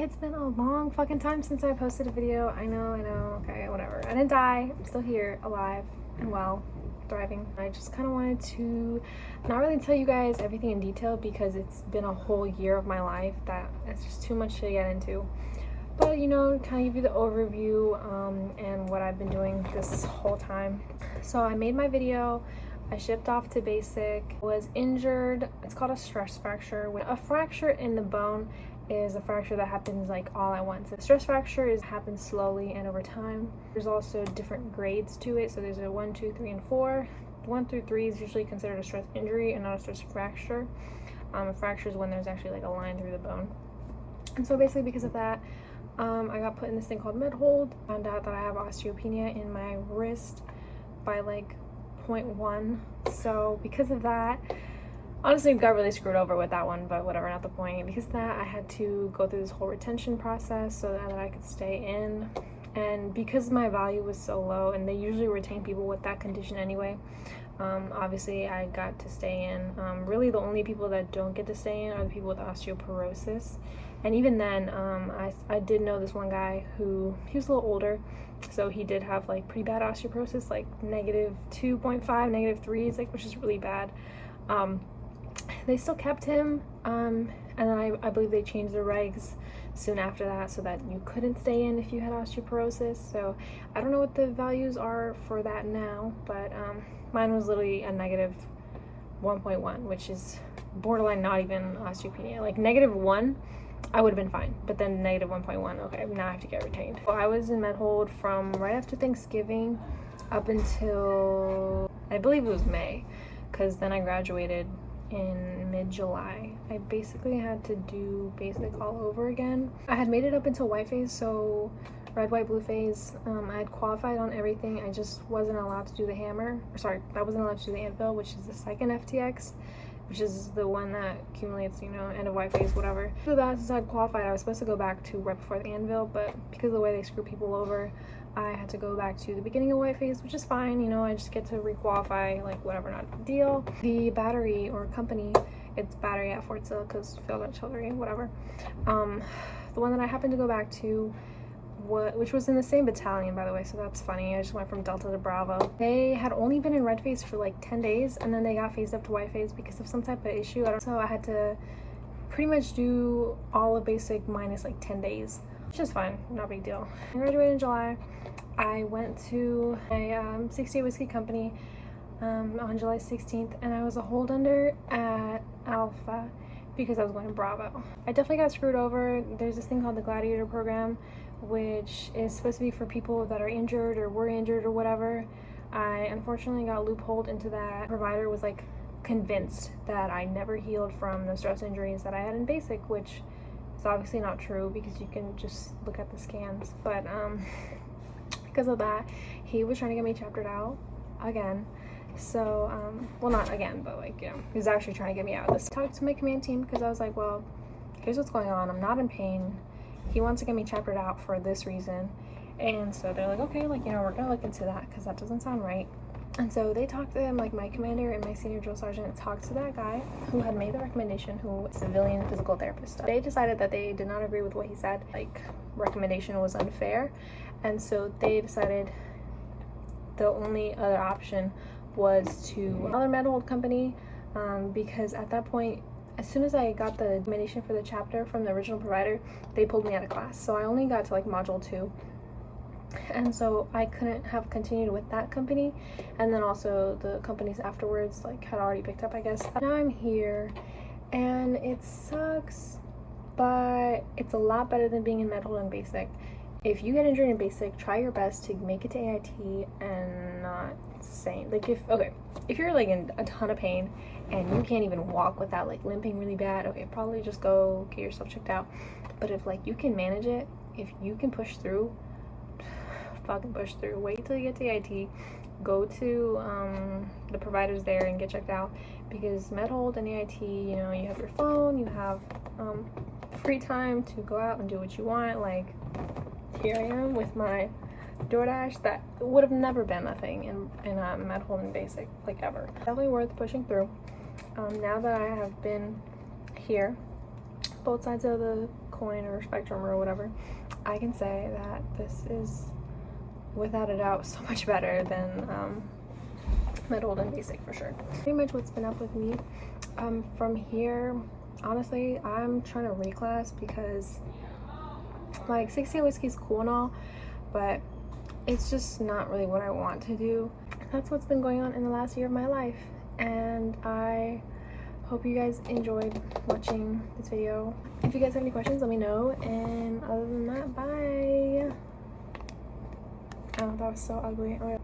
It's been a long fucking time since I posted a video. I know, okay, whatever. I didn't die. I'm still here, alive and well, thriving. I just kind of wanted to not really tell you guys everything in detail because it's been a whole year of my life that it's just too much to get into. But, you know, kind of give you the overview and what I've been doing this whole time. So I made my video. I shipped off to basic, was injured. It's called a stress fracture. A fracture in the bone is a fracture that happens like all at once. A stress fracture happens slowly and over time. There's also different grades to it. So there's a 1, 2, 3, and 4. 1 through 3 is usually considered a stress injury and not a stress fracture. A fracture is when there's actually like a line through the bone. And so basically because of that, I got put in this thing called med hold. Found out that I have osteopenia in my wrist by like 0.1. So because of that, honestly, got really screwed over with that one, but whatever, not the point. Because of that, I had to go through this whole retention process so that I could stay in. And because my value was so low, and they usually retain people with that condition anyway, obviously I got to stay in. Really, the only people that don't get to stay in are the people with osteoporosis. And even then, I did know this one guy who, he was a little older, so he did have like pretty bad osteoporosis, like negative 2.5, negative 3s, like, which is really bad. They still kept him, and then I believe they changed the regs soon after that so that you couldn't stay in if you had osteoporosis. So I don't know what the values are for that now, but mine was literally a negative 1.1, which is borderline not even osteopenia. Like negative 1, I would have been fine, but then negative 1.1, okay, now I have to get retained. So I was in med hold from right after Thanksgiving up until I believe it was May, because then I graduated in mid-July. I basically had to do basic all over again. I had made it up until white phase, so red, white, blue phase. I had qualified on everything. I just wasn't allowed to do the hammer, or sorry, I wasn't allowed to do the anvil, which is the second FTX, which is the one that accumulates, you know, end of white phase, whatever. So that, since I'd qualified, I was supposed to go back to right before the anvil, but because of the way they screw people over, I had to go back to the beginning of white phase, which is fine, you know, I just get to requalify, like, whatever, not a big deal. The battery or company, it's battery at Forza, because field artillery, whatever. The one that I happened to go back to, which was in the same battalion, by the way, so that's funny. I just went from Delta to Bravo. They had only been in red phase for like 10 days, and then they got phased up to white phase because of some type of issue. So I had to pretty much do all of basic minus like 10 days, which is fine, not a big deal. I graduated in July. I went to a 60 whiskey company on July 16th, and I was a hold under at Alpha because I was going to Bravo. I definitely got screwed over. There's this thing called the Gladiator program, which is supposed to be for people that are injured or were injured or whatever. I unfortunately got loopholed into that. Provider was like convinced that I never healed from the stress injuries that I had in basic, which is obviously not true because you can just look at the scans. But because of that, he was trying to get me chaptered out again. So well, not again, but like, you know, he was actually trying to get me out. This talked to my command team because I was like, well, here's what's going on. I'm not in pain. He wants to get me chaptered out for this reason. And so they're like, okay, like, you know, we're gonna look into that because that doesn't sound right. And so they talked to him, like my commander and my senior drill sergeant talked to that guy who had made the recommendation, who was a civilian physical therapist. They decided that they did not agree with what he said, like recommendation was unfair. And so they decided the only other option was to another med hold company, because at that point, as soon as I got the recommendation for the chapter from the original provider, they pulled me out of class. So I only got to like module 2. And so I couldn't have continued with that company. And then also the companies afterwards like had already picked up, I guess. Now I'm here and it sucks, but it's a lot better than being in med hold and basic. If you get injured in basic, try your best to make it to AIT and not saying, like, if you're like in a ton of pain and you can't even walk without like limping really bad, okay, probably just go get yourself checked out. But if like you can manage it, if you can push through, fucking push through. Wait till you get to AIT, go to the providers there and get checked out, because med hold and AIT, you know, you have your phone, you have free time to go out and do what you want. Like, here I am with my DoorDash that would have never been a thing in med hold and basic, like, ever. Definitely worth pushing through. Now that I have been here, both sides of the coin or spectrum or whatever, I can say that this is without a doubt so much better than middle and basic for sure. Pretty much what's been up with me from here. Honestly, I'm trying to reclass because like 16 whiskey is cool and all, but it's just not really what I want to do. That's what's been going on in the last year of my life, and I hope you guys enjoyed watching this video. If you guys have any questions, let me know, and other than that, bye. Oh, that was so ugly. Oh, yeah.